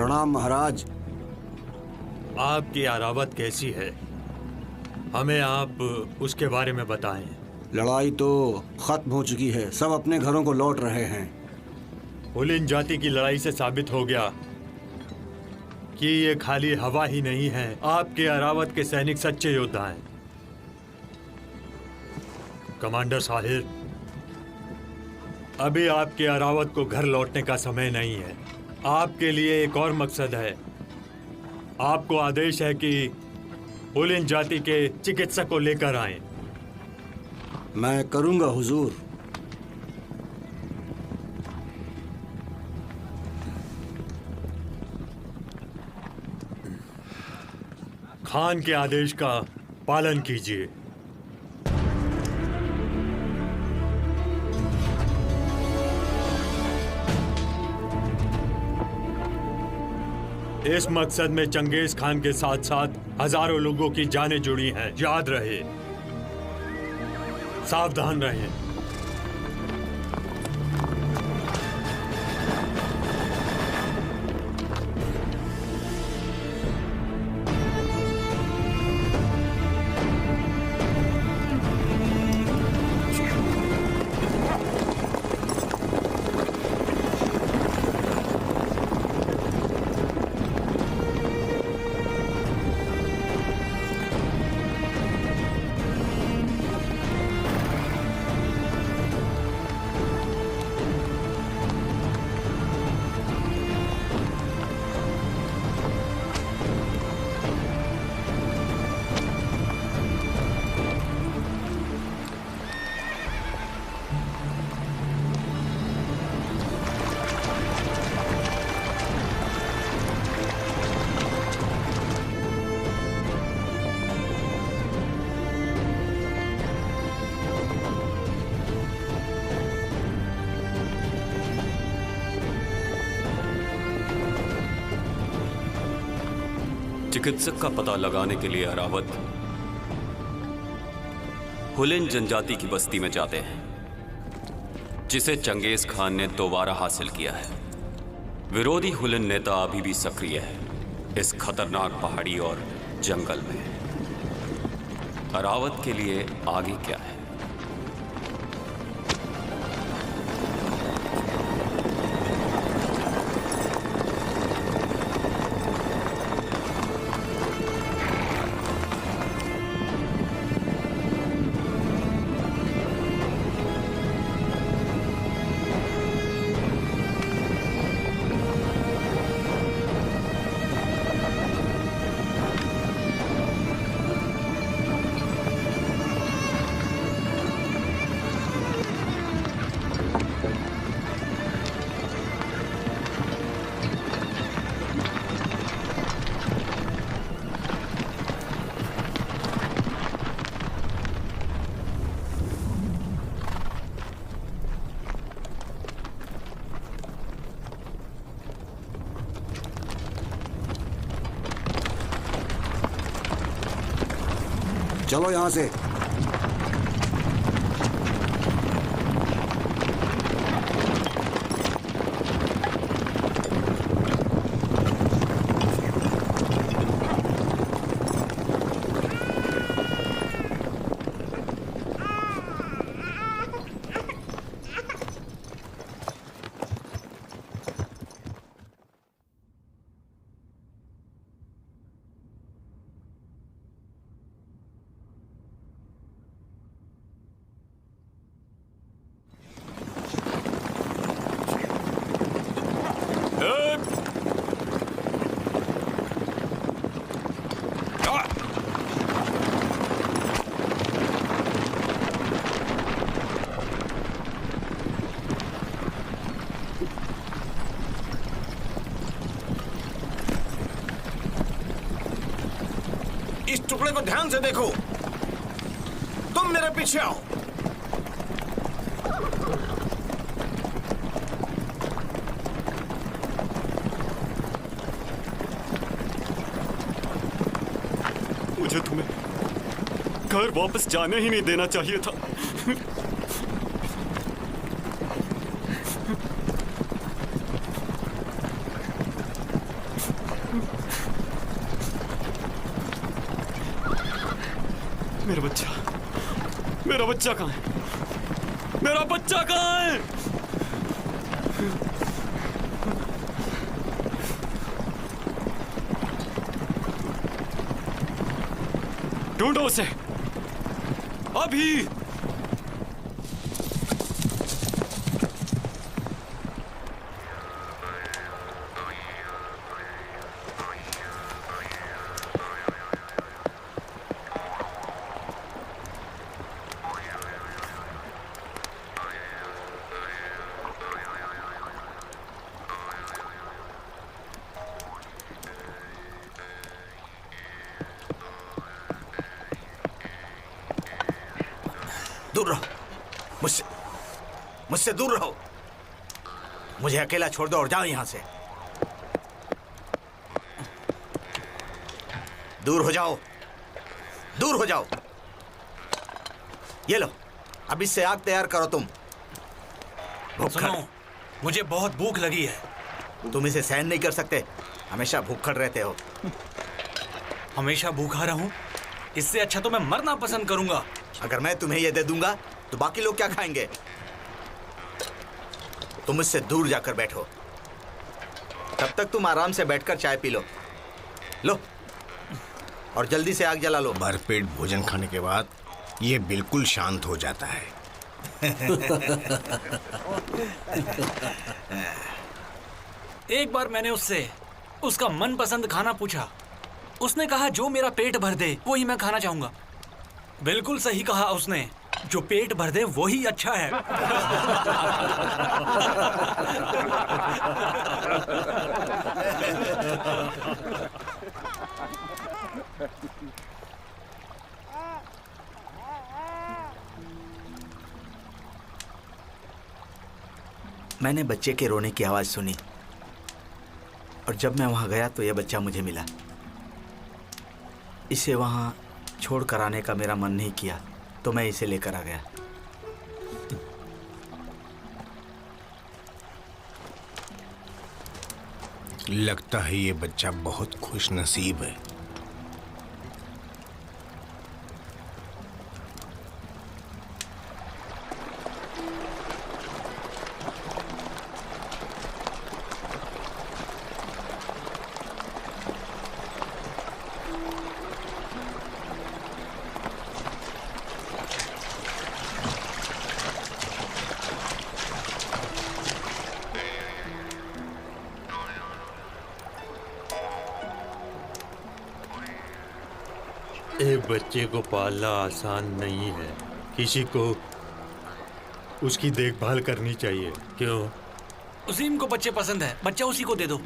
प्रणाम महाराज। आपकी आरावत कैसी है? हमें आप उसके बारे में बताएं। लड़ाई तो खत्म हो चुकी है, सब अपने घरों को लौट रहे हैं। हुलिन जाति की लड़ाई से साबित हो गया कि ये खाली हवा ही नहीं है, आपके अरावत के सैनिक सच्चे योद्धा हैं। कमांडर साहिर, अभी आपके अरावत को घर लौटने का समय नहीं है। आपके लिए एक और मकसद है। आपको आदेश है कि हुलिन जाति के चिकित्सक को लेकर आएं। मैं करूंगा हुजूर। खान के आदेश का पालन कीजिए। इस मकसद में चंगेज खान के साथ साथ हजारों लोगों की जानें जुड़ी हैं। याद रहे, सावधान रहें। चिकित्सक का पता लगाने के लिए अरावत हुलिन जनजाति की बस्ती में जाते हैं, जिसे चंगेज खान ने दोबारा हासिल किया है। विरोधी हुलिन नेता अभी भी सक्रिय है इस खतरनाक पहाड़ी और जंगल में। अरावत के लिए आगे क्या है? चलो यहाँ से। इस टुकड़े को ध्यान से देखो। तुम मेरे पीछे आओ। मुझे तुम्हें घर वापस जाने ही नहीं देना चाहिए था। मेरा बच्चा, मेरा बच्चा कहाँ है? मेरा बच्चा कहाँ है? ढूंढो उसे अभी। दूर रहो मुझसे, मुझसे दूर रहो। मुझे अकेला छोड़ दो और जाओ यहां से। दूर हो जाओ, दूर हो जाओ। ये लो, अब इससे आग तैयार करो तुम। सुनो, मुझे बहुत भूख लगी है। तुम इसे सहन नहीं कर सकते, हमेशा भूखड़ रहते हो। हमेशा भूखा रहूं? इससे अच्छा तो मैं मरना पसंद करूंगा। अगर मैं तुम्हें ये दे दूंगा तो बाकी लोग क्या खाएंगे? तुम मुझसे दूर जाकर बैठो, तब तक तुम आराम से बैठकर चाय पी लो। लो, और जल्दी से आग जला लो। भरपेट भोजन खाने के बाद ये बिल्कुल शांत हो जाता है। एक बार मैंने उससे उसका मनपसंद खाना पूछा। उसने कहा जो मेरा पेट भर दे वो ही मैं खाना चाहूंगा। बिल्कुल सही कहा उसने, जो पेट भर दे वो ही अच्छा है। मैंने बच्चे के रोने की आवाज सुनी और जब मैं वहां गया तो यह बच्चा मुझे मिला। इसे वहां छोड़ कर आने का मेरा मन नहीं किया तो मैं इसे लेकर आ गया। लगता है ये बच्चा बहुत खुश नसीब है। एक बच्चे को पालना आसान नहीं है। किसी को उसकी देखभाल करनी चाहिए। क्यों? उसीम को बच्चे पसंद है, बच्चा उसी को दे दो।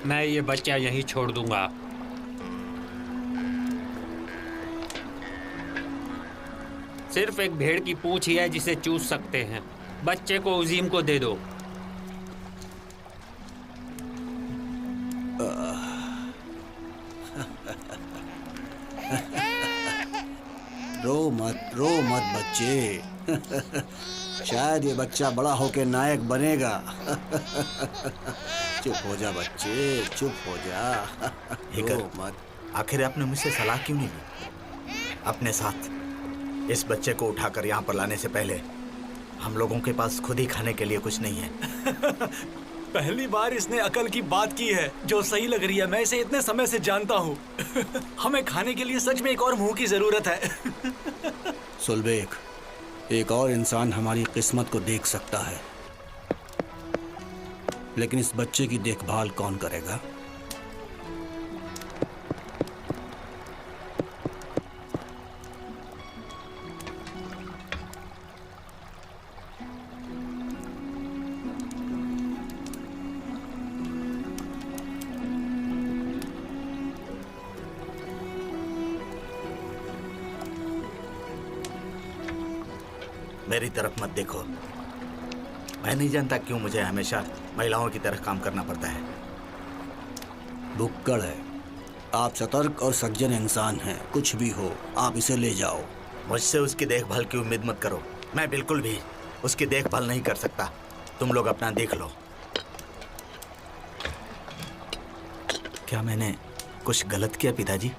मैं ये बच्चा यहीं छोड़ दूंगा। सिर्फ एक भेड़ की पूंछ ही है जिसे चूस सकते हैं। बच्चे को उजीम को दे दो। रो मत बच्चे। शायद ये बच्चा बड़ा होके नायक बनेगा। चुप हो जा बच्चे, चुप हो जा। रो मत। आखिर आपने मुझसे सलाह क्यों नहीं ली? अपने साथ इस बच्चे को उठाकर यहाँ पर लाने से पहले हम लोगों के पास खुद ही खाने के लिए कुछ नहीं है। पहली बार इसने अकल की बात की है जो सही लग रही है। मैं इसे इतने समय से जानता हूँ। हमें खाने के लिए सच में एक और मुंह की जरूरत है। सुलबेक, एक और इंसान हमारी किस्मत को देख सकता है, लेकिन इस बच्चे की देखभाल कौन करेगा? मेरी तरफ मत देखो। मैं नहीं जानता क्यों मुझे हमेशा महिलाओं की तरह काम करना पड़ता है। भुक्कड़ है। आप सतर्क और सज्जन इंसान हैं। कुछ भी हो, आप इसे ले जाओ। मुझसे उसकी देखभाल की उम्मीद मत करो। मैं बिल्कुल भी उसकी देखभाल नहीं कर सकता। तुम लोग अपना देख लो। क्या मैंने कुछ गलत किया पिताजी?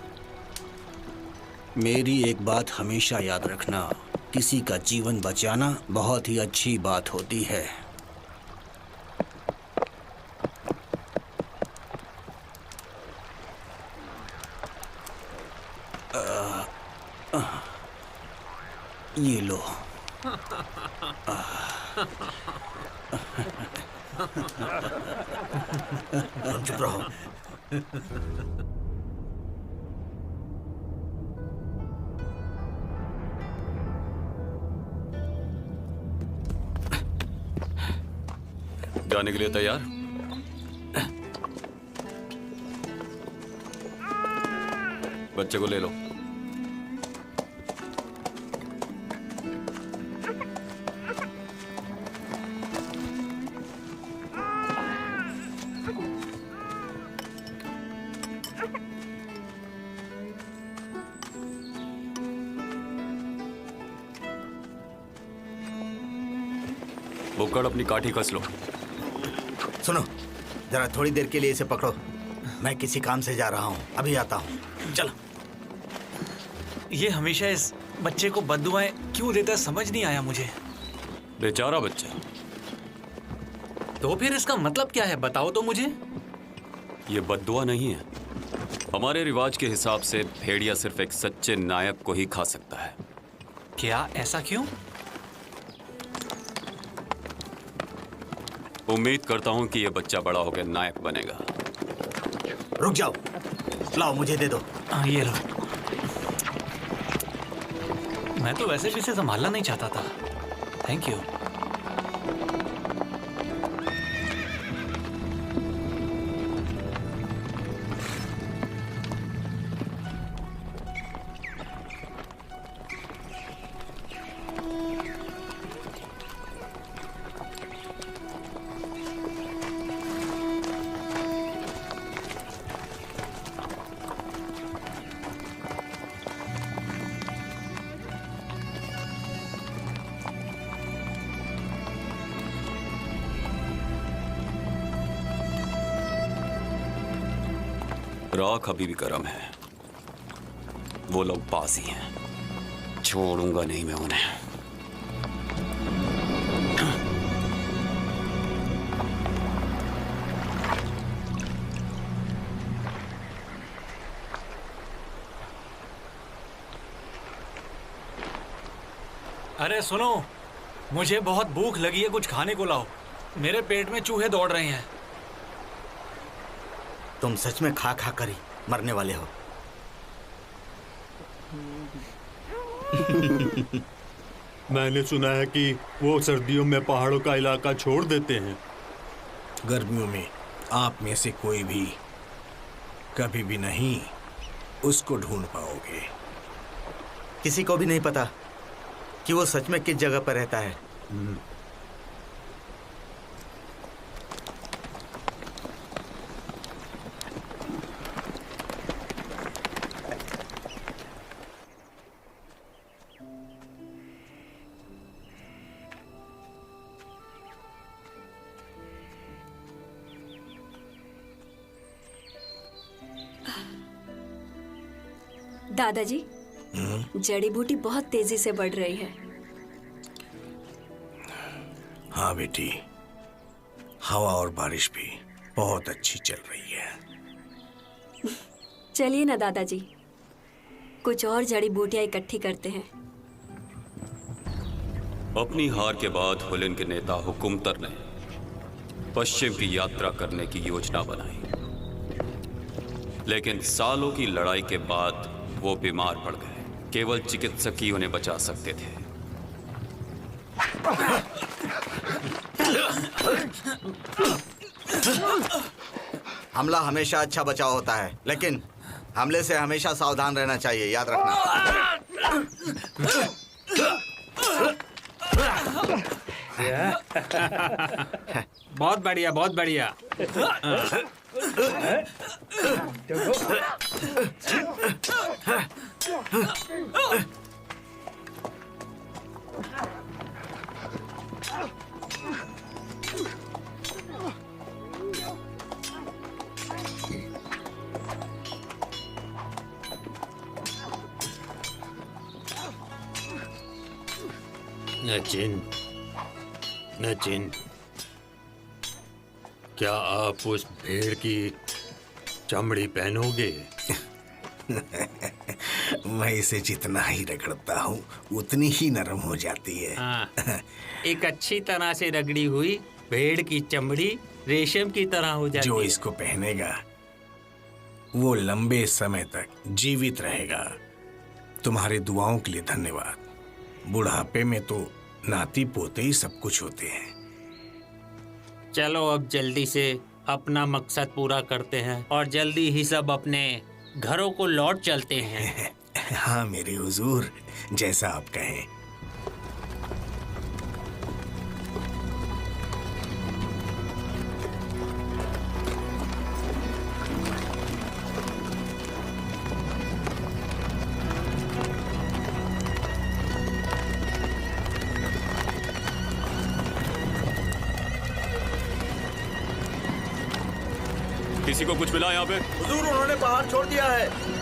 मेरी एक बात हमेशा याद रखना, किसी का जीवन बचाना बहुत ही अच्छी बात होती है। ये लो। तुम चुप रहो। जाने के लिए तैयार? बच्चे को ले लो। बुक्कड़, अपनी काठी कस लो। सुनो, जरा थोड़ी देर के लिए इसे पकड़ो। मैं किसी काम से जा रहा हूँ, अभी आता हूँ। चलो। ये हमेशा इस बच्चे को बद्दुआएं क्यों देता है, समझ नहीं आया मुझे। बेचारा बच्चा। तो फिर इसका मतलब क्या है, बताओ तो मुझे। ये बद्दुआ नहीं है। हमारे रिवाज के हिसाब से भेड़िया सिर्फ एक सच्चे नायक को ही खा सकता है। क्या, ऐसा क्यों? उम्मीद करता हूं कि ये बच्चा बड़ा होकर नायक बनेगा। रुक जाओ, लाओ मुझे दे दो। ये लो। मैं तो वैसे भी इसे संभालना नहीं चाहता था। Thank you. राख अभी भी गर्म है। वो लोग पास ही हैं। छोड़ूंगा नहीं मैं उन्हें। अरे सुनो, मुझे बहुत भूख लगी है, कुछ खाने को लाओ। मेरे पेट में चूहे दौड़ रहे हैं। तुम सच में खा खा कर ही मरने वाले हो। मैंने सुना है कि वो सर्दियों में पहाड़ों का इलाका छोड़ देते हैं। गर्मियों में आप में से कोई भी कभी भी नहीं उसको ढूंढ पाओगे। किसी को भी नहीं पता कि वो सच में किस जगह पर रहता है। दादाजी, जड़ी बूटी बहुत तेजी से बढ़ रही है। हाँ बेटी, हवा और बारिश भी बहुत अच्छी चल रही है। चलिए ना दादाजी, कुछ और जड़ी बूटियां इकट्ठी करते हैं। अपनी हार के बाद हुलिन के नेता हुकुमतर ने पश्चिम की यात्रा करने की योजना बनाई, लेकिन सालों की लड़ाई के बाद वो बीमार पड़ गए। केवल चिकित्सक ही उन्हें बचा सकते थे। हमला हमेशा अच्छा बचाव होता है, लेकिन हमले से हमेशा सावधान रहना चाहिए, याद रखना। बहुत बढ़िया, बहुत बढ़िया। नचिन, क्या आप उस भेड़ की चमड़ी पहनोगे? मैं इसे जितना ही रगड़ता हूँ उतनी ही नरम हो जाती है। हाँ, एक अच्छी तरह से रगड़ी हुई भेड़ की चमड़ी रेशम की तरह हो जाती जो है। इसको पहनेगा वो लंबे समय तक जीवित रहेगा। तुम्हारी दुआओं के लिए धन्यवाद। बुढ़ापे में तो नाती पोते ही सब कुछ होते हैं। चलो अब जल्दी से अपना मकसद पूरा करते हैं और जल्दी ही सब अपने घरों को लौट चलते हैं। हाँ मेरे हुजूर, जैसा आप कहें। किसी को कुछ मिला यहाँ पे? हुजूर, उन्होंने पहाड़ छोड़ दिया है।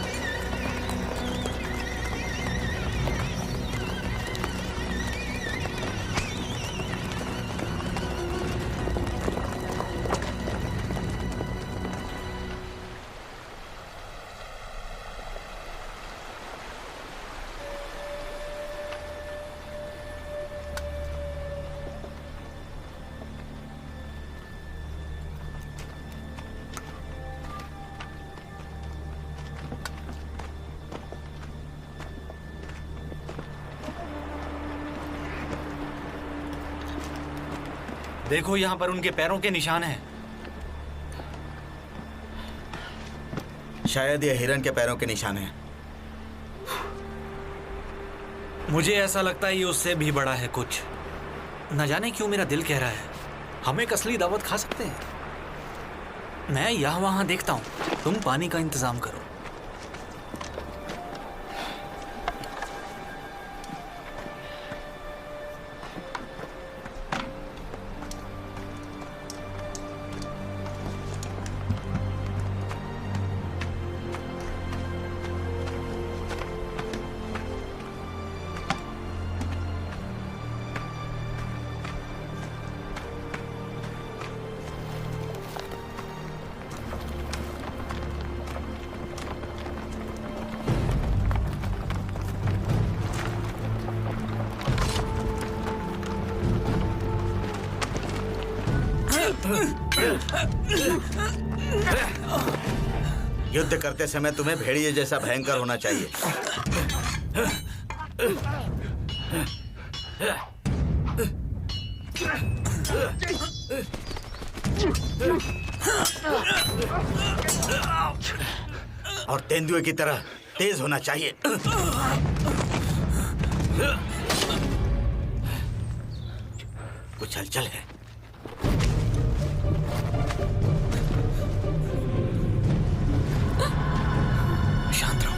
देखो यहाँ पर उनके पैरों के निशान हैं। शायद ये हिरन के पैरों के निशान हैं। मुझे ऐसा लगता है ये उससे भी बड़ा है कुछ। न जाने क्यों मेरा दिल कह रहा है हम एक असली दावत खा सकते हैं। मैं यहाँ वहाँ देखता हूँ, तुम पानी का इंतजाम करो। युद्ध करते समय तुम्हें भेड़िए जैसा भयंकर होना चाहिए। और तेंदुए की तरह तेज होना चाहिए। कुछ हलचल है। शांत रहो।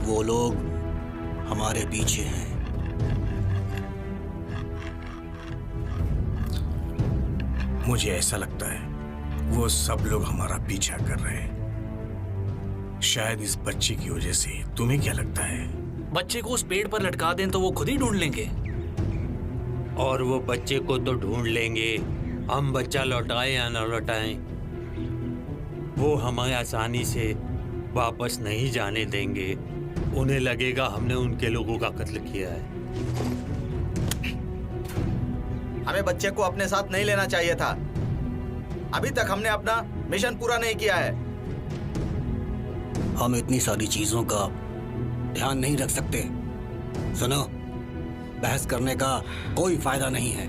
वो लोग हमारे पीछे हैं। मुझे ऐसा लगता है वो सब लोग हमारा पीछा कर रहे हैं, शायद इस बच्चे की वजह से। तुम्हें क्या लगता है? बच्चे को उस पेड़ पर लटका दें तो वो खुद ही ढूंढ लेंगे। और वो बच्चे को तो ढूंढ लेंगे, हम बच्चा लौटाए या न लौटाएं, वो हमें आसानी से वापस नहीं जाने देंगे। उन्हें लगेगा हमने उनके लोगों का कत्ल किया है। हमें बच्चे को अपने साथ नहीं लेना चाहिए था। अभी तक हमने अपना मिशन पूरा नहीं किया है। हम इतनी सारी चीजों का ध्यान नहीं रख सकते। सुनो, बहस करने का कोई फायदा नहीं है।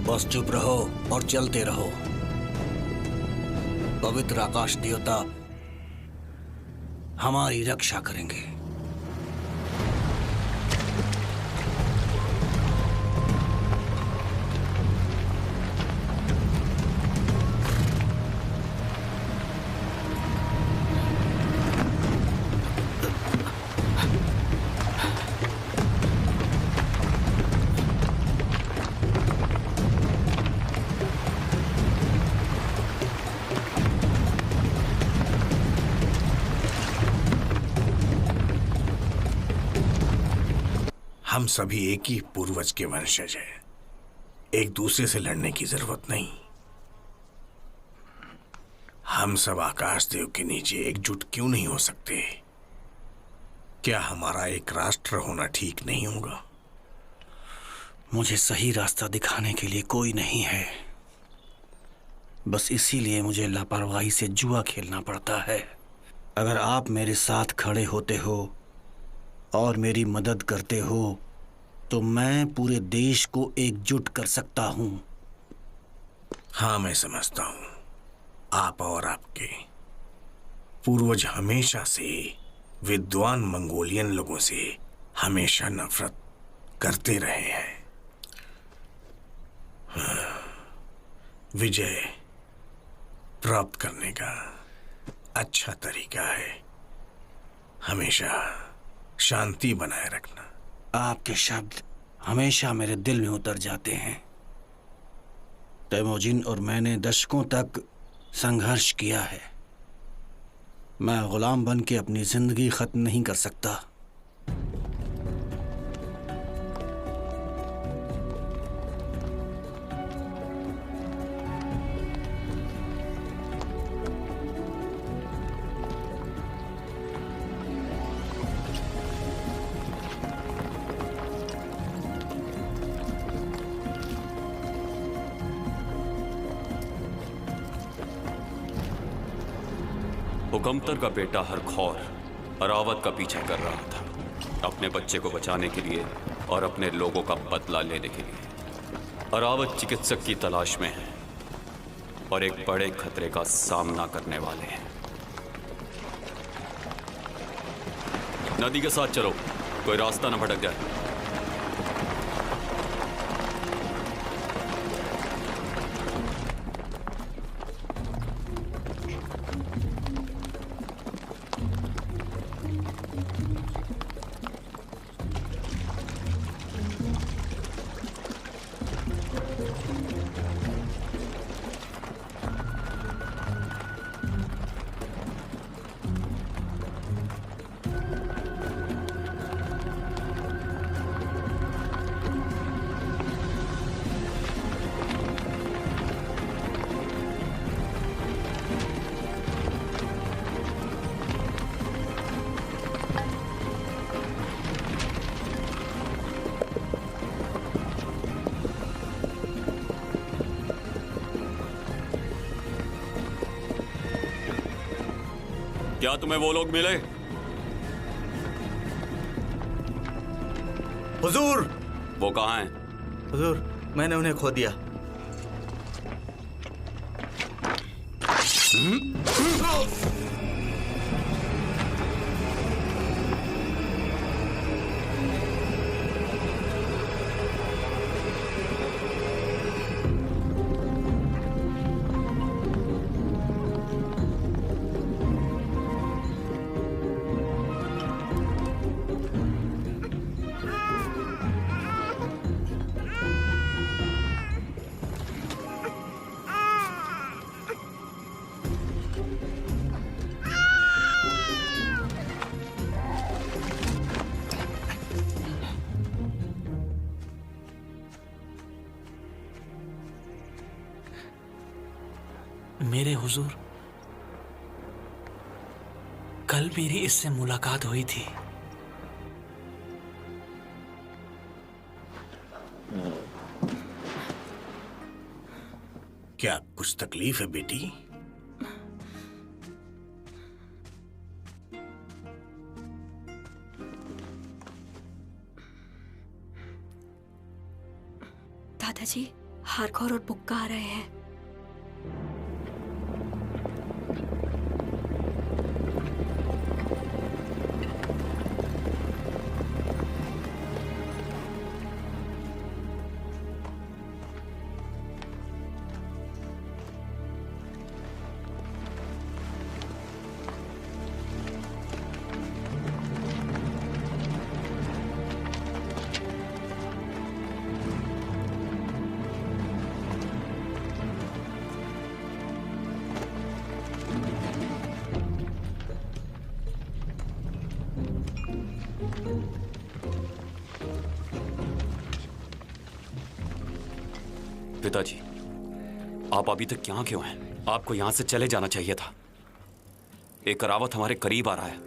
बस चुप रहो और चलते रहो। पवित्र आकाश देवता हमारी रक्षा करेंगे। हम सभी एक ही पूर्वज के वंशज हैं। एक दूसरे से लड़ने की जरूरत नहीं। हम सब आकाश देव के नीचे एकजुट क्यों नहीं हो सकते? क्या हमारा एक राष्ट्र होना ठीक नहीं होगा? मुझे सही रास्ता दिखाने के लिए कोई नहीं है। बस इसीलिए मुझे लापरवाही से जुआ खेलना पड़ता है। अगर आप मेरे साथ खड़े होते हो और मेरी मदद करते हो तो मैं पूरे देश को एकजुट कर सकता हूं। हाँ, मैं समझता हूं। आप और आपके पूर्वज हमेशा से विद्वान मंगोलियन लोगों से हमेशा नफरत करते रहे हैं। विजय प्राप्त करने का अच्छा तरीका है हमेशा शांति बनाए रखना। आपके शब्द हमेशा मेरे दिल में उतर जाते हैं। तैमोजिन और मैंने दशकों तक संघर्ष किया है। मैं गुलाम बन के अपनी जिंदगी खत्म नहीं कर सकता। हुकमतर का बेटा हरखौर अरावत का पीछा कर रहा था, अपने बच्चे को बचाने के लिए और अपने लोगों का बदला लेने के लिए। अरावत चिकित्सक की तलाश में है और एक बड़े खतरे का सामना करने वाले हैं। नदी के साथ चलो, कोई रास्ता न भटक जाए। क्या तुम्हें वो लोग मिले? हुजूर! वो कहाँ हैं? हुजूर, मैंने उन्हें खो दिया। मेरे हुजूर, कल मेरी इससे मुलाकात हुई थी। क्या कुछ तकलीफ है बेटी? दादाजी, हारखोर और बुक्का आ रहे हैं। पिताजी, आप अभी तक यहाँ क्यों हैं? आपको यहाँ से चले जाना चाहिए था। एक अरावत हमारे करीब आ रहा है।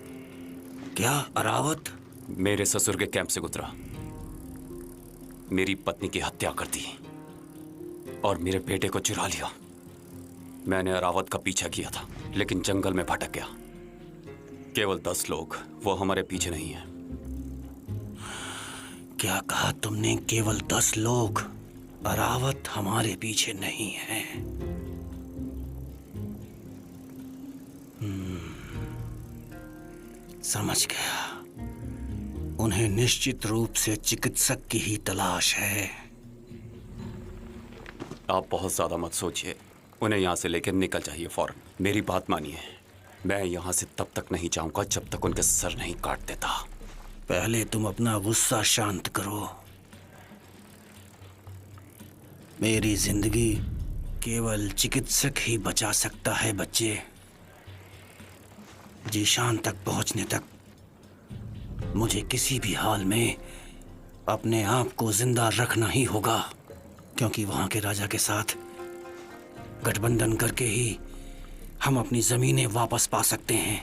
क्या अरावत? मेरे ससुर के कैंप से गुजरा, मेरी पत्नी की हत्या कर दी और मेरे बेटे को चुरा लिया। मैंने अरावत का पीछा किया था, लेकिन जंगल में भटक गया। केवल 10 लोग, वो हमारे पीछे नहीं है। क्या कहा तुमने? केवल 10 लोग? अरावत हमारे पीछे नहीं है। समझ गया। उन्हें निश्चित रूप से चिकित्सक की ही तलाश है। आप बहुत ज्यादा मत सोचिए। उन्हें यहाँ से लेकर निकल जाइए फौरन। मेरी बात मानिए, मैं यहाँ से तब तक नहीं जाऊंगा जब तक उनके सर नहीं काट देता। पहले तुम अपना गुस्सा शांत करो। मेरी जिंदगी केवल चिकित्सक ही बचा सकता है बच्चे। जीशान तक पहुंचने तक मुझे किसी भी हाल में अपने आप को जिंदा रखना ही होगा, क्योंकि वहां के राजा के साथ गठबंधन करके ही हम अपनी जमीनें वापस पा सकते हैं।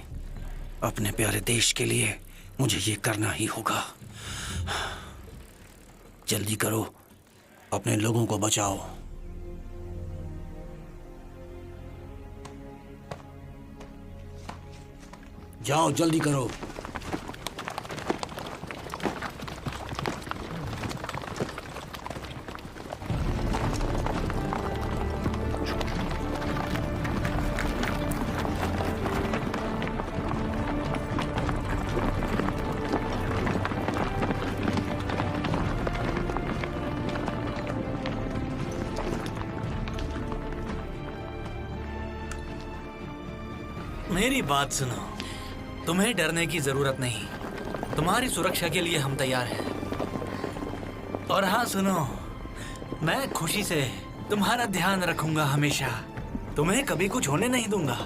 अपने प्यारे देश के लिए मुझे ये करना ही होगा। जल्दी करो, अपने लोगों को बचाओ। जाओ, जल्दी करो। मेरी बात सुनो, तुम्हें डरने की जरूरत नहीं। तुम्हारी सुरक्षा के लिए हम तैयार हैं। और हाँ सुनो, मैं खुशी से तुम्हारा ध्यान रखूंगा हमेशा। तुम्हें कभी कुछ होने नहीं दूंगा।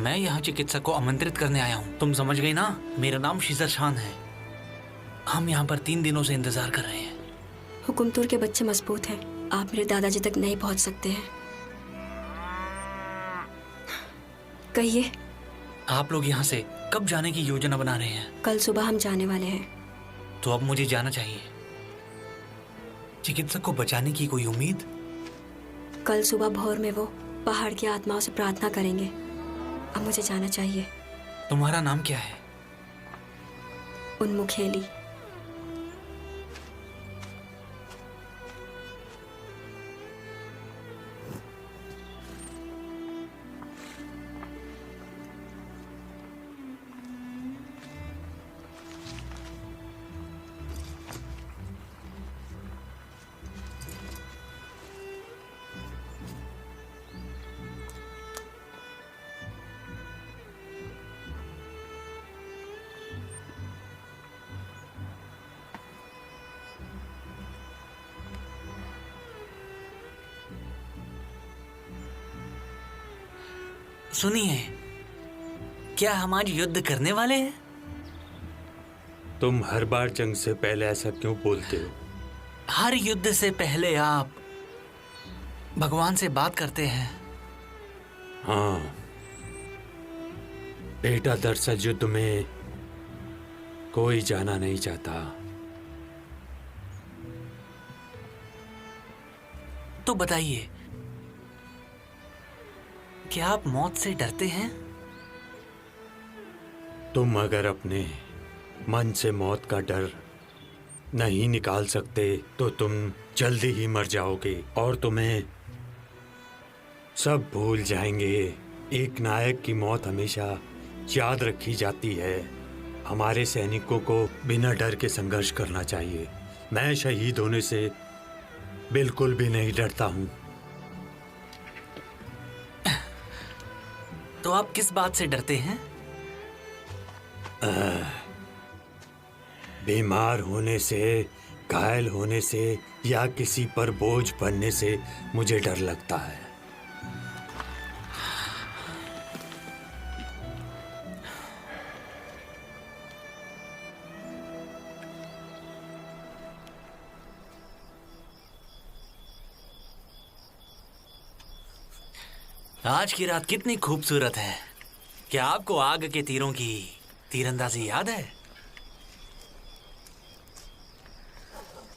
मैं यहाँ चिकित्सक को आमंत्रित करने आया हूँ। तुम समझ गई ना? मेरा नाम शीजर शान है। हम यहाँ पर 3 दिनों से इंतजार कर रहे हैं। हुकुमतुर के बच्चे मजबूत हैं। आप मेरे दादाजी तक नहीं पहुँच सकते हैं। कहिए, आप लोग यहाँ से कब जाने की योजना बना रहे हैं? कल सुबह हम जाने वाले हैं। तो अब मुझे जाना चाहिए। चिकित्सक को बचाने की कोई उम्मीद? कल सुबह भोर में वो पहाड़ की आत्माओं से प्रार्थना करेंगे। अब मुझे जाना चाहिए। तुम्हारा नाम क्या है? उन्मुखेली। सुनिए, क्या हम आज युद्ध करने वाले हैं? तुम हर बार जंग से पहले ऐसा क्यों बोलते हो? हर युद्ध से पहले आप भगवान से बात करते हैं। हाँ बेटा, दरअसल युद्ध में कोई जाना नहीं चाहता। तो बताइए, क्या आप मौत से डरते हैं? तुम अगर अपने मन से मौत का डर नहीं निकाल सकते तो तुम जल्दी ही मर जाओगे और तुम्हें सब भूल जाएंगे। एक नायक की मौत हमेशा याद रखी जाती है। हमारे सैनिकों को बिना डर के संघर्ष करना चाहिए। मैं शहीद होने से बिल्कुल भी नहीं डरता हूं। तो आप किस बात से डरते हैं? बीमार होने से, घायल होने से या किसी पर बोझ बनने से मुझे डर लगता है। आज की रात कितनी खूबसूरत है। क्या आपको आग के तीरों की तीरंदाजी याद है?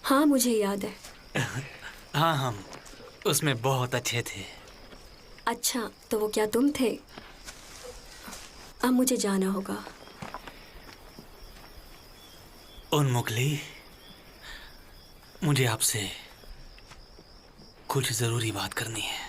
हाँ, मुझे याद है। हाँ, हम उसमें बहुत अच्छे थे। अच्छा, तो वो क्या तुम थे? अब मुझे जाना होगा। उन्मुखली, मुझे आपसे कुछ जरूरी बात करनी है।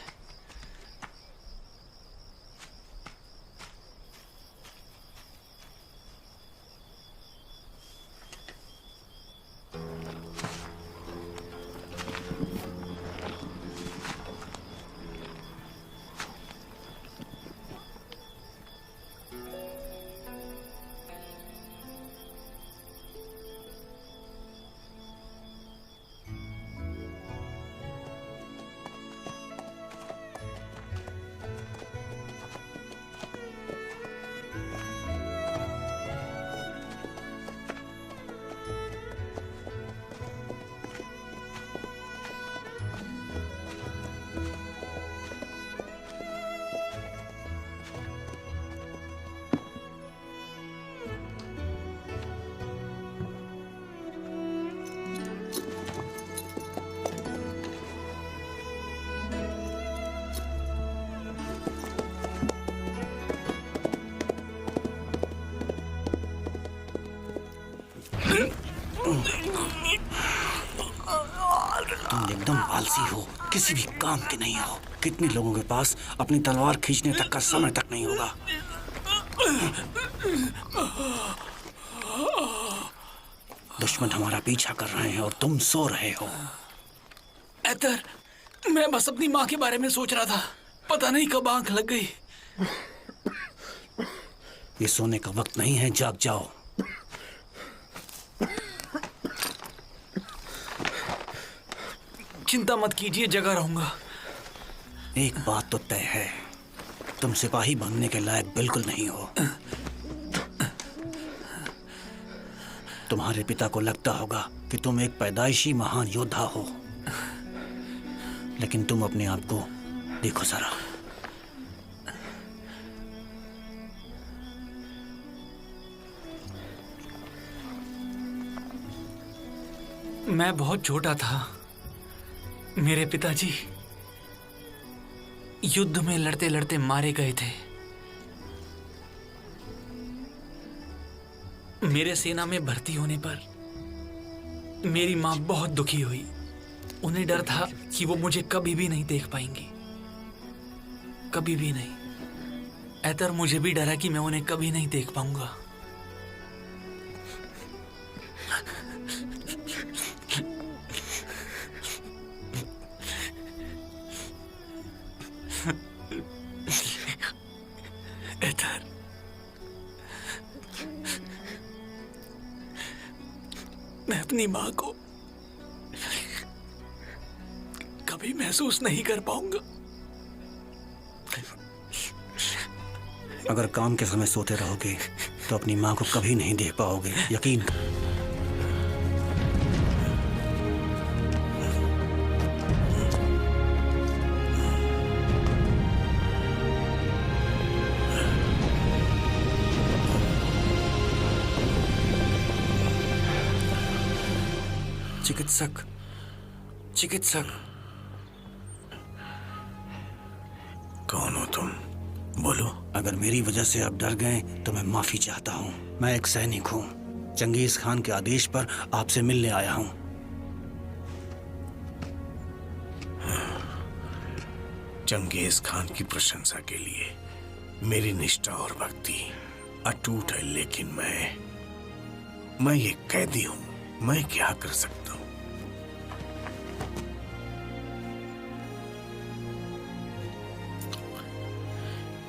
तुम एकदम आलसी हो, किसी भी काम के नहीं हो। कितने लोगों के पास अपनी तलवार खींचने तक का समय तक नहीं होगा। दुश्मन हमारा पीछा कर रहे हैं और तुम सो रहे हो। एतर, मैं बस अपनी माँ के बारे में सोच रहा था। पता नहीं कब आंख लग गई। ये सोने का वक्त नहीं है, जाग जाओ। चिंता मत कीजिए, जगा रहूंगा। एक बात तो तय है, तुम सिपाही बनने के लायक बिल्कुल नहीं हो। तुम्हारे पिता को लगता होगा कि तुम एक पैदाइशी महान योद्धा हो, लेकिन तुम अपने आप को देखो जरा। मैं बहुत छोटा था। मेरे पिताजी युद्ध में लड़ते लड़ते मारे गए थे। मेरे सेना में भर्ती होने पर मेरी मां बहुत दुखी हुई। उन्हें डर था कि वो मुझे कभी भी नहीं देख पाएंगी, कभी भी नहीं। ऐतर, मुझे भी डर है कि मैं उन्हें कभी नहीं देख पाऊंगा। ऐतर, मैं अपनी मां को कभी महसूस नहीं कर पाऊंगा। अगर काम के समय सोते रहोगे तो अपनी माँ को कभी नहीं देख पाओगे, यकीन। चिकित्सक, चिकित्सक। कौन हो तुम? बोलो। अगर मेरी वजह से आप डर गए तो मैं माफी चाहता हूँ। मैं एक सैनिक हूँ, चंगेज खान के आदेश पर आपसे मिलने आया हूँ। चंगेज खान की प्रशंसा के लिए मेरी निष्ठा और भक्ति अटूट है, लेकिन मैं एक कैदी हूँ। मैं क्या कर सकता हूँ?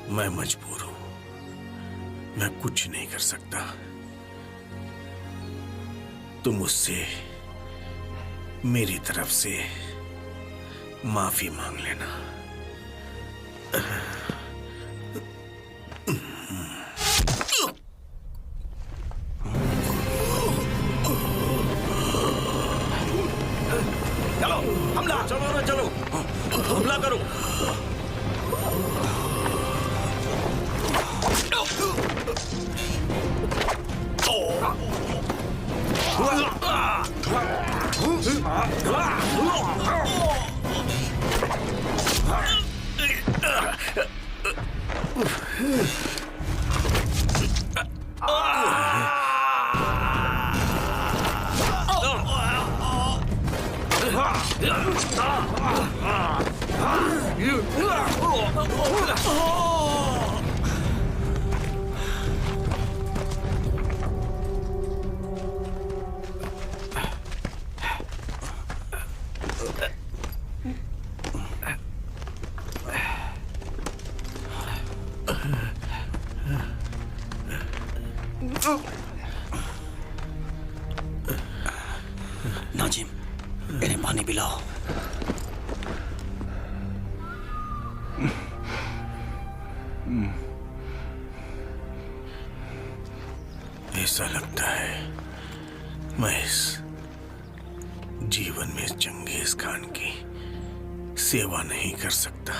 मैं मजबूर हूं, मैं कुछ नहीं कर सकता। तुम मुझसे मेरी तरफ से माफी मांग लेना। चलो हमला, चलो ना, चलो हमला करो। नाजिम, इन्हें पानी पिलाओ। ऐसा लगता है मैं इस जीवन में चंगेज खान की सेवा नहीं कर सकता।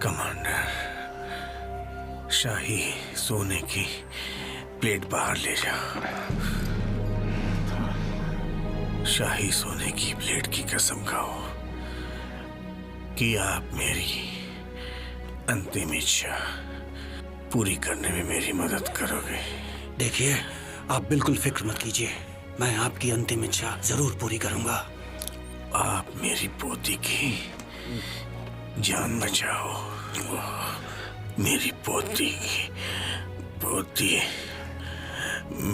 कमांडर, शाही सोने की प्लेट बाहर ले जा। शाही सोने की प्लेट की कसम खाओ कि आप मेरी अंतिम इच्छा पूरी करने में मेरी मदद करोगे। देखिए, आप बिल्कुल फिक्र मत कीजिए, मैं आपकी अंतिम इच्छा जरूर पूरी करूंगा। आप मेरी पोती की जान बचाओ। मेरी पोती की पोती,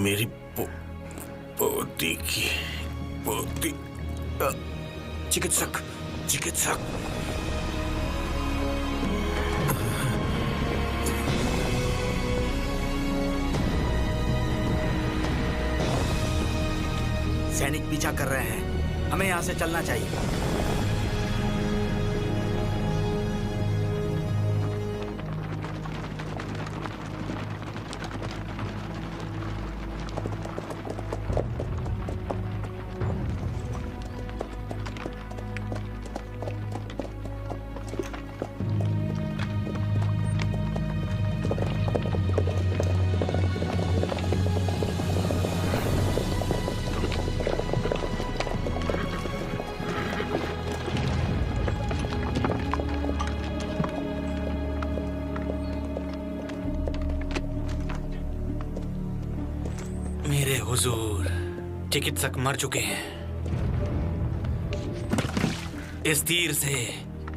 मेरी पोती की पोती। चिकित्सक, चिकित्सक। सैनिक पीछा कर रहे हैं, हमें यहाँ से चलना चाहिए। मेरे हुजूर, चिकित्सक मर चुके हैं। इस तीर से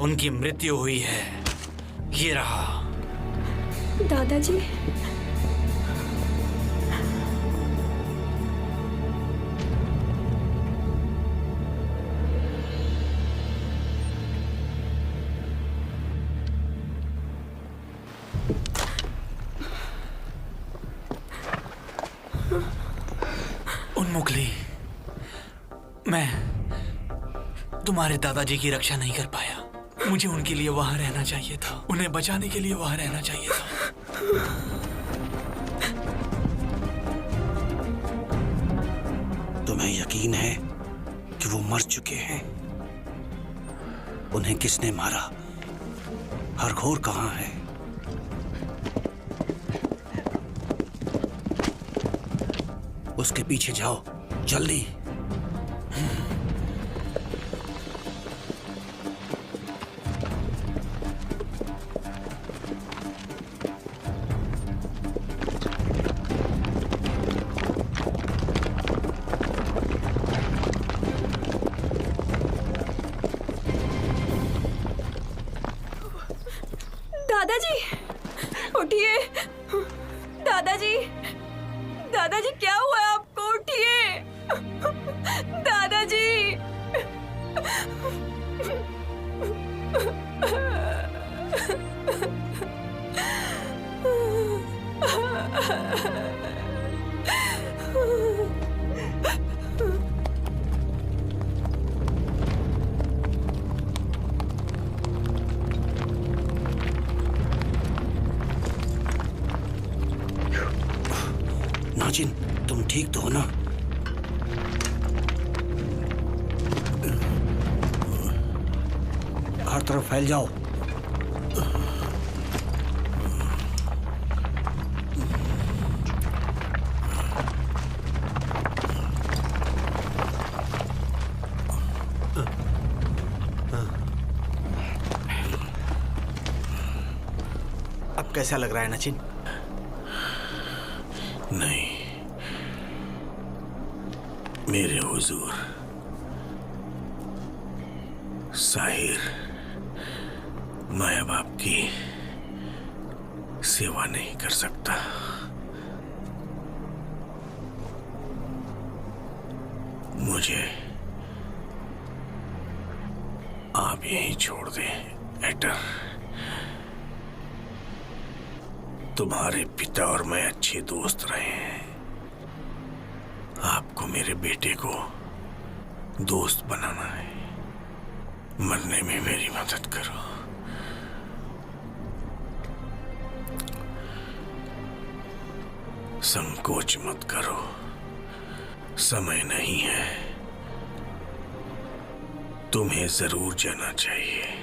उनकी मृत्यु हुई है। ये रहा। दादाजी, उन्मुखली, मैं तुम्हारे दादाजी की रक्षा नहीं कर पाया। मुझे उनके लिए वहां रहना चाहिए था, उन्हें बचाने के लिए वहां रहना चाहिए था। तुम्हें यकीन है कि वो मर चुके हैं? उन्हें किसने मारा? हरघोर कहाँ है? उसके पीछे जाओ, जल्दी। दादाजी, उठिए। दादाजी, दादाजी क्या हुआ है आपको? उठिए दादाजी। नाजिन, तुम ठीक तो हो ना? हर तरफ फैल जाओ। अब कैसा लग रहा है नाजिन? नहीं, मेरे हुजूर, साहिर, मैं अब आपकी सेवा नहीं कर सकता। मुझे आप यहीं छोड़ दें एटर। तुम्हारे पिता और मैं अच्छे दोस्त रहे हैं। आपको मेरे बेटे को दोस्त बनाना है। मरने में मेरी मदद करो। संकोच मत करो, समय नहीं है। तुम्हें जरूर जाना चाहिए।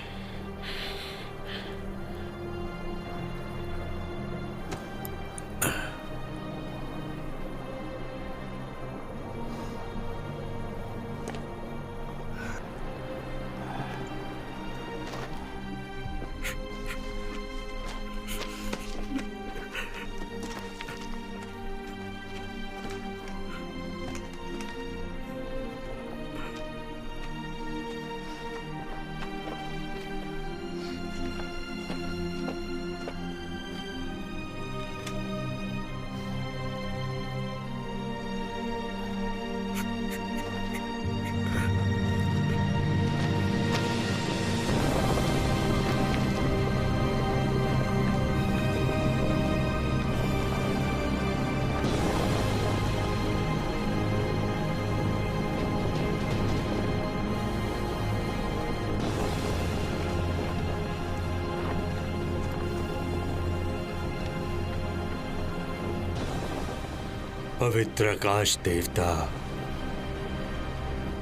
पवित्र आकाश देवता,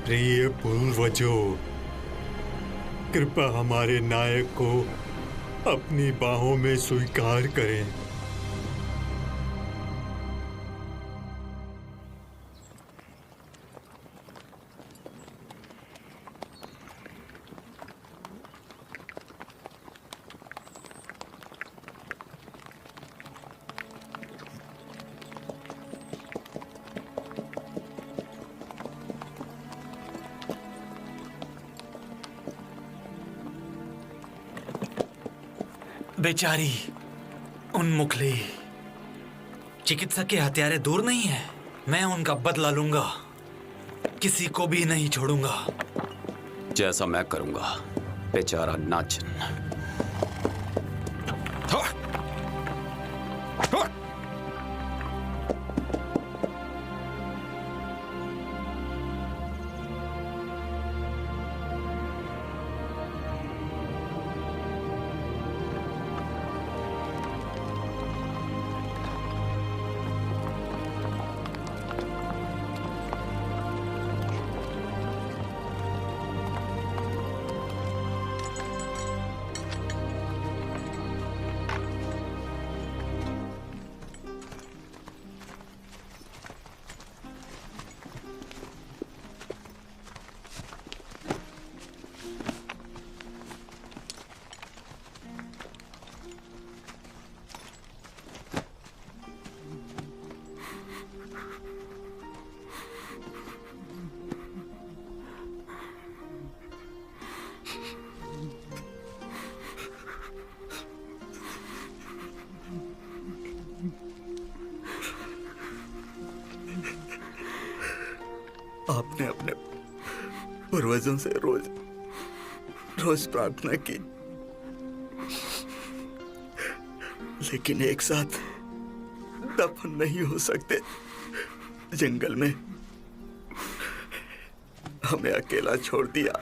प्रिय पूर्वजों, कृपा हमारे नायक को अपनी बाहों में स्वीकार करें। बेचारी उन्मुखली चिकित्सक के हत्यारे दूर नहीं है। मैं उनका बदला लूंगा, किसी को भी नहीं छोड़ूंगा। जैसा मैं करूंगा, बेचारा नाजिन। आपने अपने पूर्वजों से रोज रोज प्रार्थना की, लेकिन एक साथ दफन नहीं हो सकते। जंगल में हमें अकेला छोड़ दिया।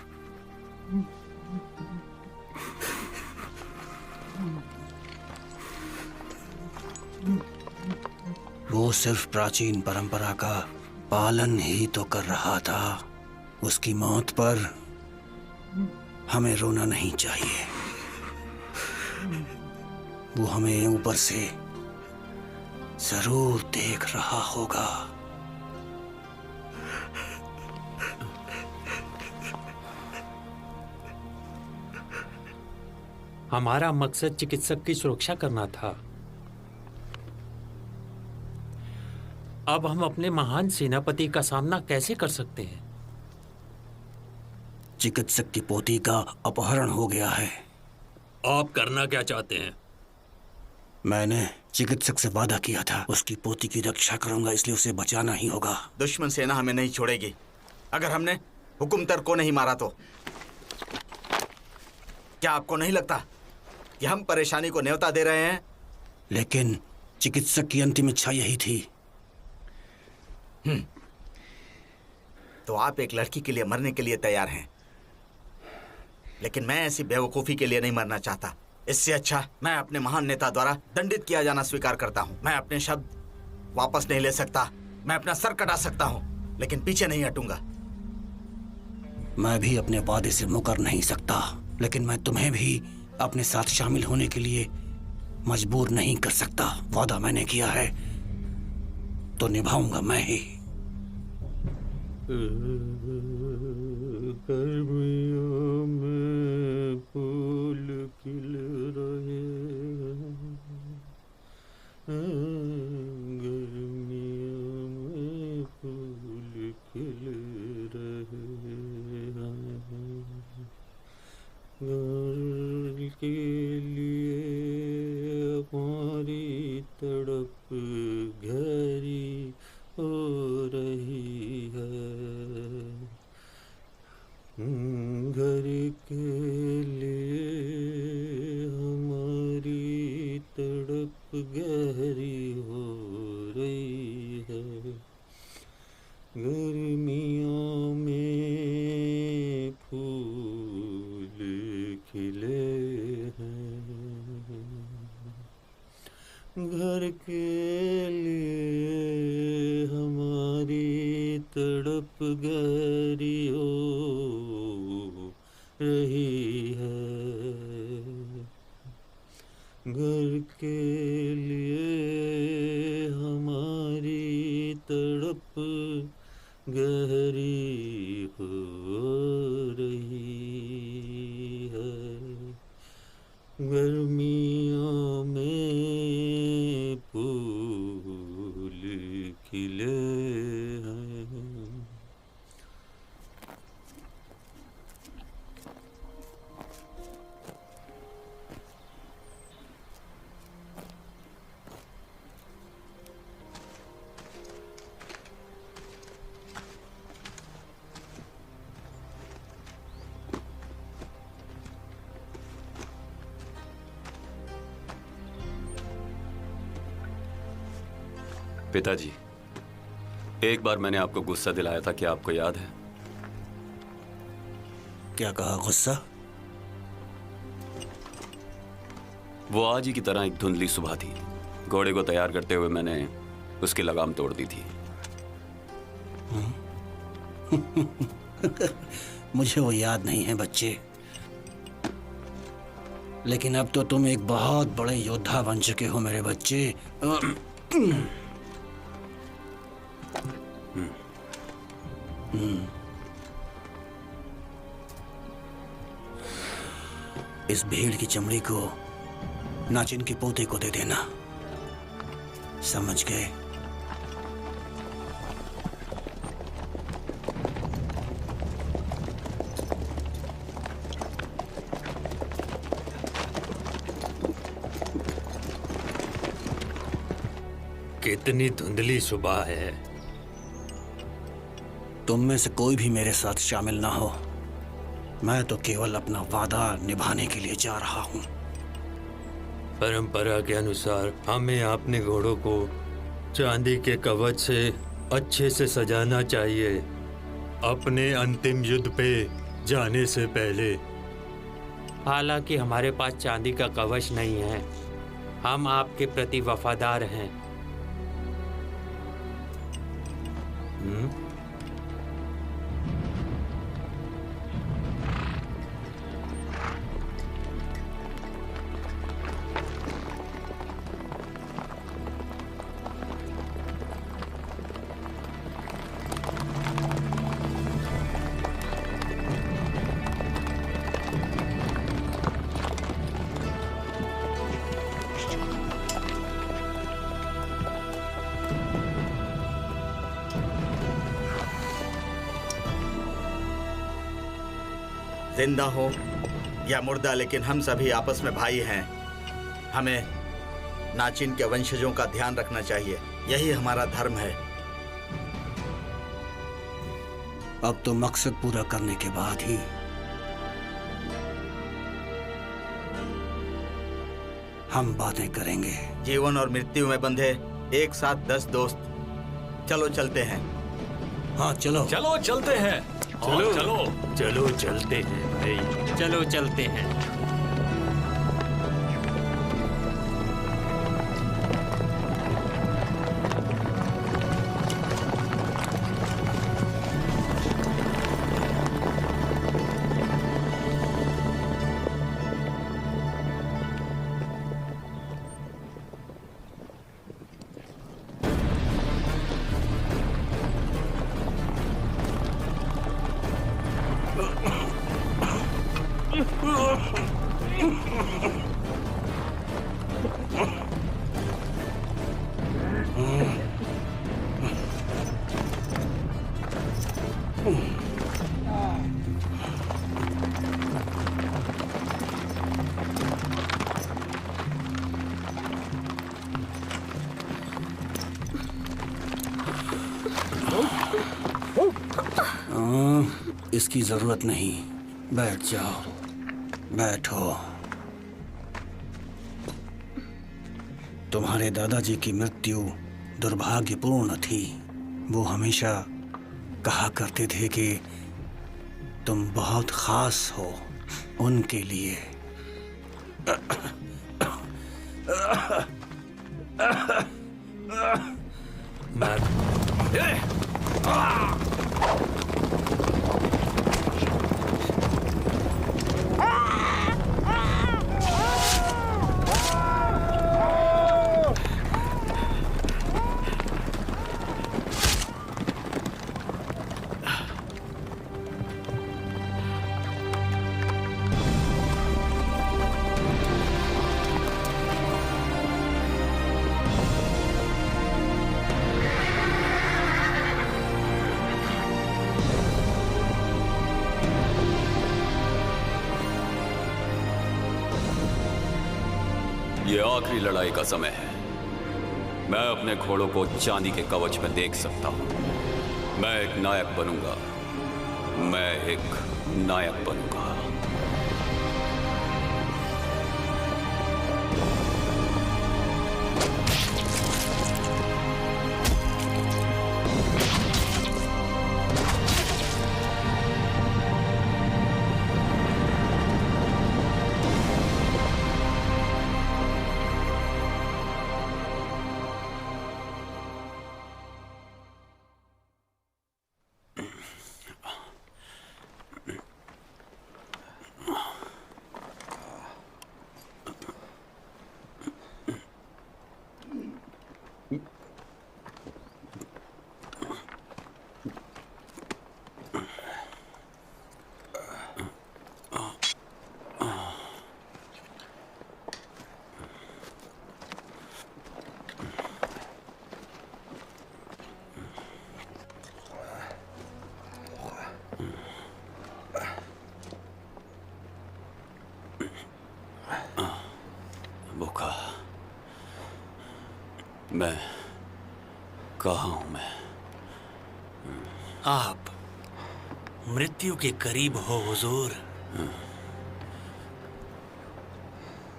वो सिर्फ प्राचीन परंपरा का पालन ही तो कर रहा था। उसकी मौत पर हमें रोना नहीं चाहिए। वो हमें ऊपर से जरूर देख रहा होगा। हमारा मकसद चिकित्सक की सुरक्षा करना था। अब हम अपने महान सेनापति का सामना कैसे कर सकते हैं? चिकित्सक की पोती का अपहरण हो गया है। आप करना क्या चाहते हैं? मैंने चिकित्सक से वादा किया था, उसकी पोती की रक्षा करूंगा, इसलिए उसे बचाना ही होगा। दुश्मन सेना हमें नहीं छोड़ेगी अगर हमने हुकुमतर को नहीं मारा तो। क्या आपको नहीं लगता कि हम परेशानी को न्योता दे रहे हैं? लेकिन चिकित्सक की अंतिम इच्छा यही थी। तो आप एक लड़की के लिए मरने के लिए तैयार हैं, लेकिन मैं ऐसी बेवकूफी के लिए नहीं मरना चाहता। इससे अच्छा मैं अपने महान नेता द्वारा दंडित किया जाना स्वीकार करता हूं। मैं अपने शब्द वापस नहीं ले सकता। मैं अपना सर कटा सकता हूं, लेकिन पीछे नहीं हटूंगा। मैं भी अपने वादे से मुकर नहीं सकता, लेकिन मैं तुम्हें भी अपने साथ शामिल होने के लिए मजबूर नहीं कर सकता। वादा मैंने किया है तो निभाऊंगा मैं ही। गर्मियों में फूल खिल रहे हैं, गर्मियों में फूल खिल रहे हैं, घर के लिए हमारी तड़प गहरी हो रही है, घर के लिए हमारी तड़प गहरी हो रही है, गर्मियों में फूल खिले हैं, घर के लिए हमारी तड़प गहरी हो रही है, घर के लिए हमारी तड़प गहरी हो रही है, गर्मियों में फूल खिले हैं। पिताजी, एक बार मैंने आपको गुस्सा दिलाया था, क्या आपको याद है? क्या कहा? गुस्सा? वो आज ही की तरह एक धुंधली सुबह थी। घोड़े को तैयार करते हुए मैंने उसकी लगाम तोड़ दी थी। मुझे वो याद नहीं है बच्चे, लेकिन अब तो तुम एक बहुत बड़े योद्धा बन चुके हो मेरे बच्चे। इस भेड़ की चमड़ी को नाचिन के पोते को दे देना, समझ गए? कितनी धुंधली सुबह है। तुम में से कोई भी मेरे साथ शामिल ना हो। मैं तो केवल अपना वादा निभाने के लिए जा रहा हूँ। परंपरा के अनुसार हमें अपने घोड़ों को चांदी के कवच से अच्छे से सजाना चाहिए अपने अंतिम युद्ध पे जाने से पहले। हालांकि हमारे पास चांदी का कवच नहीं है, हम आपके प्रति वफादार हैं। जिंदा हो या मुर्दा, लेकिन हम सभी आपस में भाई हैं। हमें नाचिन के वंशजों का ध्यान रखना चाहिए, यही हमारा धर्म है। अब तो मकसद पूरा करने के बाद ही हम बातें करेंगे। जीवन और मृत्यु में बंधे एक साथ 10 दोस्त। चलो चलते हैं। हाँ चलो। चलो चलते हैं। चलो चलो चलो चलते हैं भाई, चलो चलते हैं। इसकी जरूरत नहीं, बैठ जाओ। बैठो। तुम्हारे दादाजी की मृत्यु दुर्भाग्यपूर्ण थी। वो हमेशा कहा करते थे कि तुम बहुत खास हो उनके लिए। ये आखिरी लड़ाई का समय है। मैं अपने घोड़ों को चांदी के कवच में देख सकता हूं। मैं एक नायक बनूंगा। मैं एक नायक बनूंगा। मैं कहाँ हूं मैं? आप मृत्यु के करीब हो हुजूर।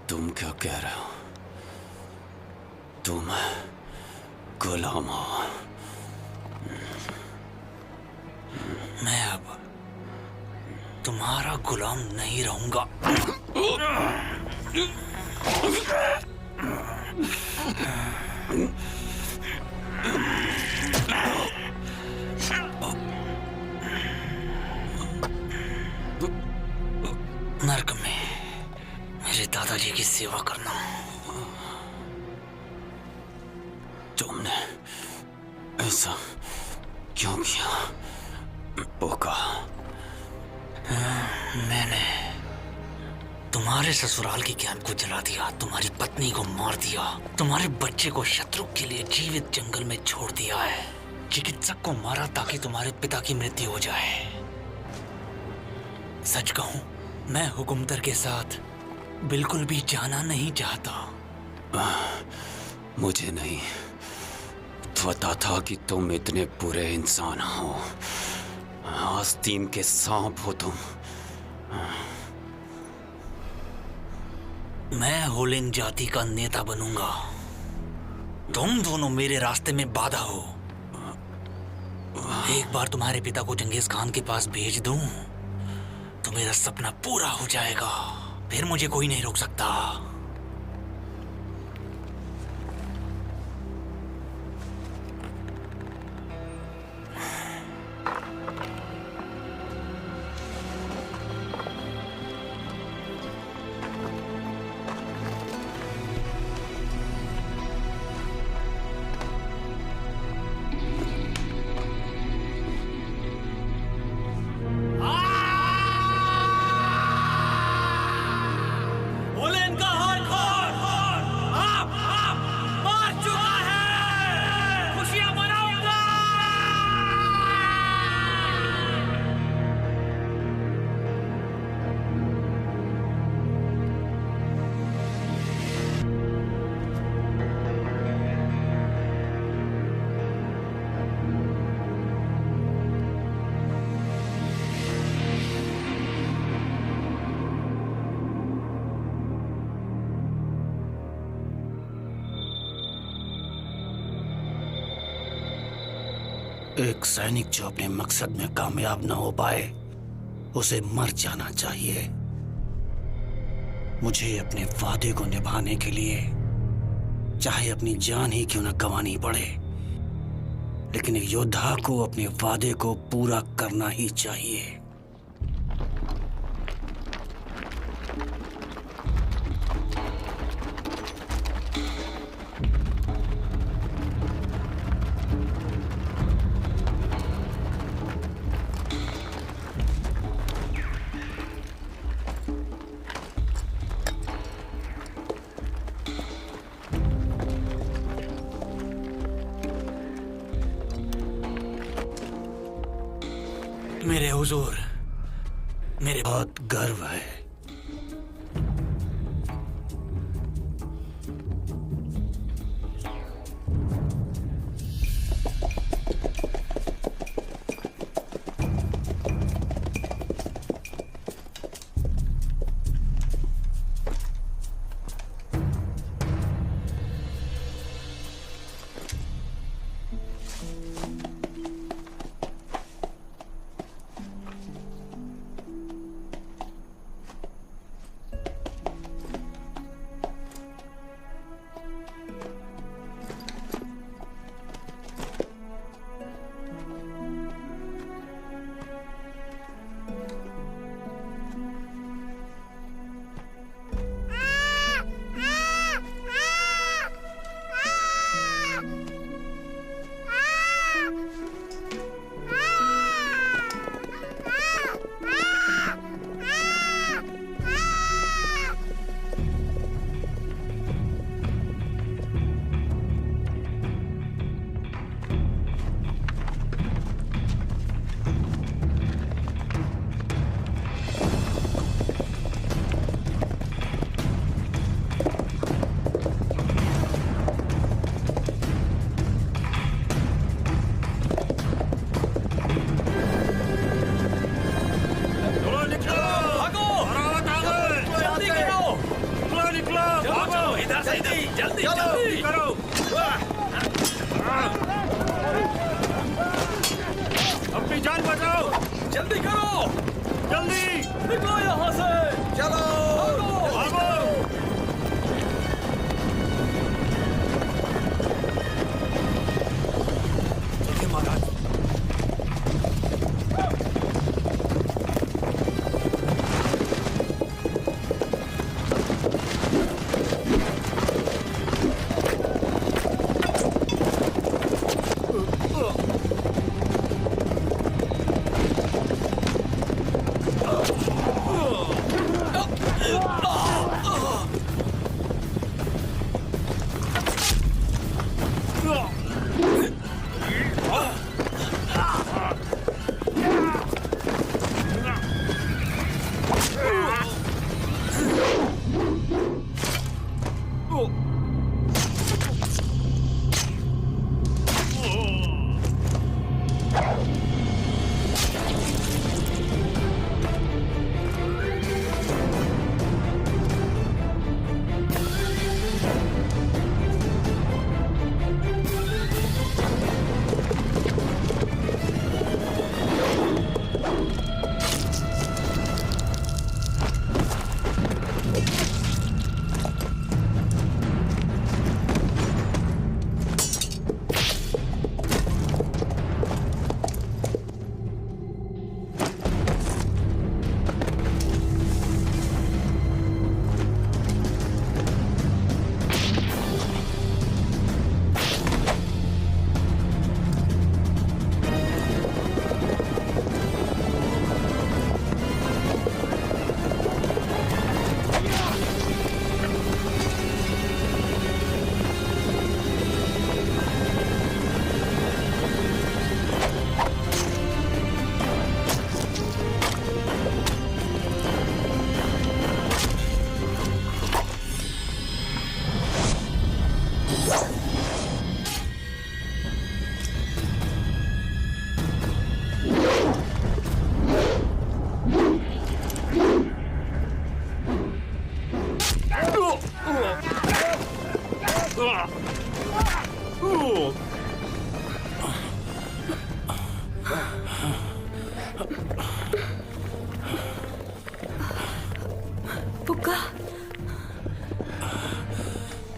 तुम क्या कह रहे हो? तुम गुलाम हो। मैं अब तुम्हारा गुलाम नहीं रहूंगा। नर्क में मेरे दादाजी की सेवा करना। तुमने ऐसा क्यों किया? पोका, मैंने तुम्हारे ससुराल के कैंप को जला दिया, तुम्हारी पत्नी को मार दिया, तुम्हारे बच्चे को शत्रु के लिए जीवित जंगल में छोड़ दिया है। चिकित्सक को मारा ताकि तुम्हारे पिता की मृत्यु हो जाए। सच कहूं, मैं हुकुमतर के साथ बिल्कुल भी जाना नहीं चाहता। मुझे नहीं पता था कि तुम इतने बुरे इंसान हो। आस्तीन के सांप हो तुम। मैं होलिन जाति का नेता बनूंगा। तुम दोनों मेरे रास्ते में बाधा हो। एक बार तुम्हारे पिता को चंगेज खान के पास भेज दूं तो मेरा सपना पूरा हो जाएगा। फिर मुझे कोई नहीं रोक सकता। एक सैनिक जो अपने मकसद में कामयाब न हो पाए, उसे मर जाना चाहिए। मुझे अपने वादे को निभाने के लिए चाहे अपनी जान ही क्यों न गंवानी पड़े, लेकिन एक योद्धा को अपने वादे को पूरा करना ही चाहिए। मेरे हुजूर, मेरे बहुत गर्व है। जान बचाओ। जल्दी करो, जल्दी निकलो यहाँ से। चलो भागो। चलिए महाराज। पुक्का,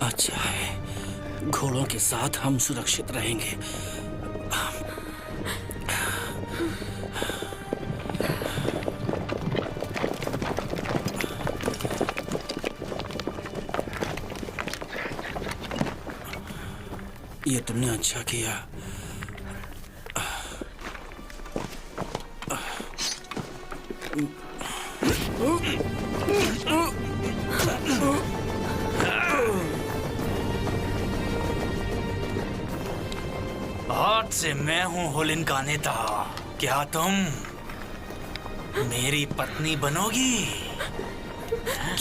अच्छा है, घोड़ों के साथ हम सुरक्षित रहेंगे। ये तुमने अच्छा किया। आज से मैं हूँ हुलिन का नेता। क्या तुम मेरी पत्नी बनोगी?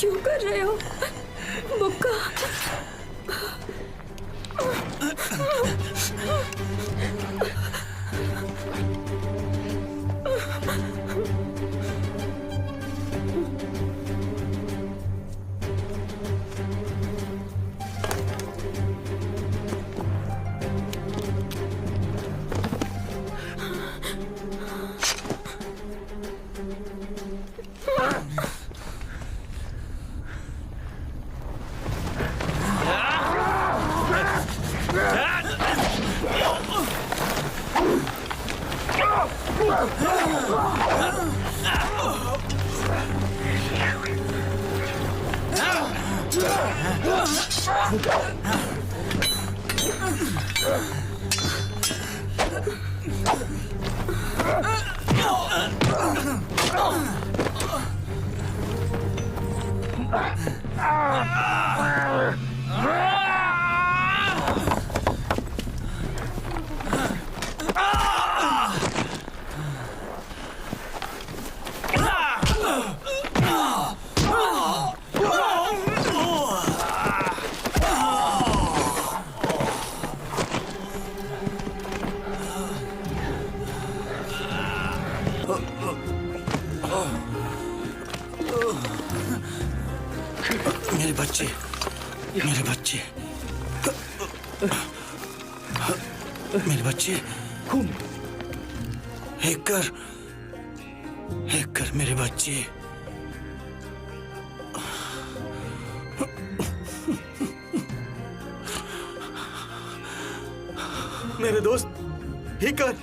क्यों कर रहे हो बुक्का? मेरे बच्चे, मेरे बच्चे, मेरे बच्चे। हेक्टर मेरे बच्चे। मेरे दोस्त हिकर।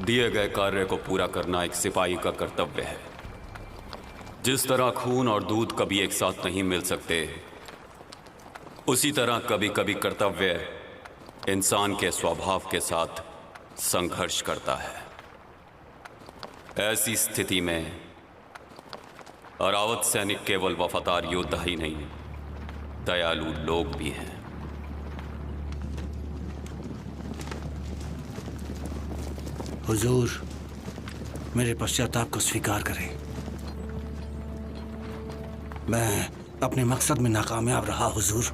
दिए गए कार्य को पूरा करना एक सिपाही का कर्तव्य है। जिस तरह खून और दूध कभी एक साथ नहीं मिल सकते, उसी तरह कभी कभी कर्तव्य इंसान के स्वभाव के साथ संघर्ष करता है। ऐसी स्थिति में अरावत सैनिक केवल वफादार योद्धा ही नहीं, दयालु लोग भी हैं। हुजूर, मेरे पश्चाताप को स्वीकार करें। मैं अपने मकसद में नाकामयाब रहा हुजूर।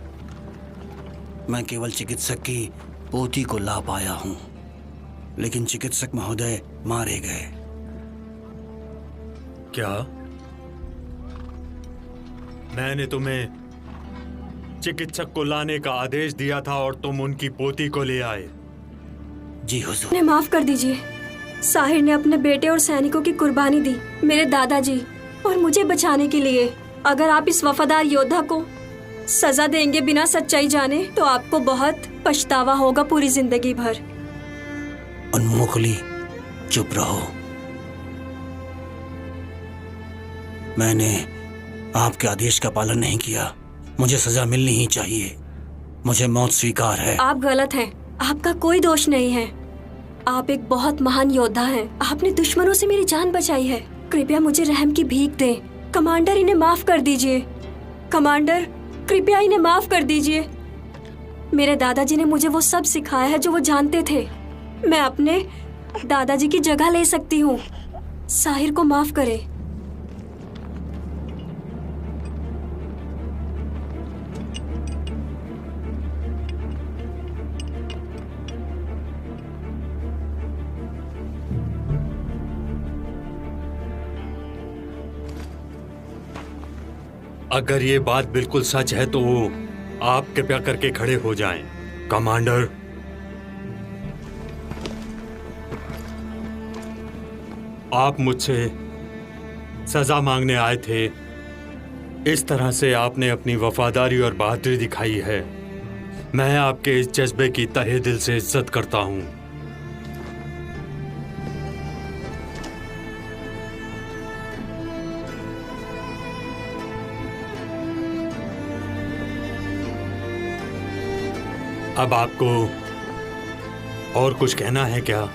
मैं केवल चिकित्सक की पोती को ला पाया हूं, लेकिन चिकित्सक महोदय मारे गए। क्या? मैंने तुम्हें चिकित्सक को लाने का आदेश दिया था और तुम उनकी पोती को ले आए? जी हुजूर। उन्हें माफ कर दीजिए। साहिर ने अपने बेटे और सैनिकों की कुर्बानी दी, मेरे दादाजी और मुझे बचाने के लिए। अगर आप इस वफादार योद्धा को सजा देंगे बिना सच्चाई जाने, तो आपको बहुत पछतावा होगा पूरी जिंदगी भर। उन्मुखली, चुप रहो। मैंने आपके आदेश का पालन नहीं किया। मुझे सजा मिलनी ही चाहिए। मुझे मौत स्वीकार है। आप गलत हैं। आपका कोई दोष नहीं है। आप एक बहुत महान योद्धा हैं। आपने दुश्मनों से मेरी जान बचाई है। कृपया मुझे रहम की भीख दें। कमांडर, इन्हें माफ कर दीजिए। कमांडर, कृपया इन्हें माफ कर दीजिए। मेरे दादाजी ने मुझे वो सब सिखाया है जो वो जानते थे। मैं अपने दादाजी की जगह ले सकती हूँ। साहिर को माफ करें। अगर ये बात बिल्कुल सच है तो आप कृपया करके खड़े हो जाएं। कमांडर, आप मुझसे सजा मांगने आए थे। इस तरह से आपने अपनी वफादारी और बहादुरी दिखाई है। मैं आपके इस जज्बे की तहे दिल से इज्जत करता हूं। अब आपको और कुछ कहना है क्या?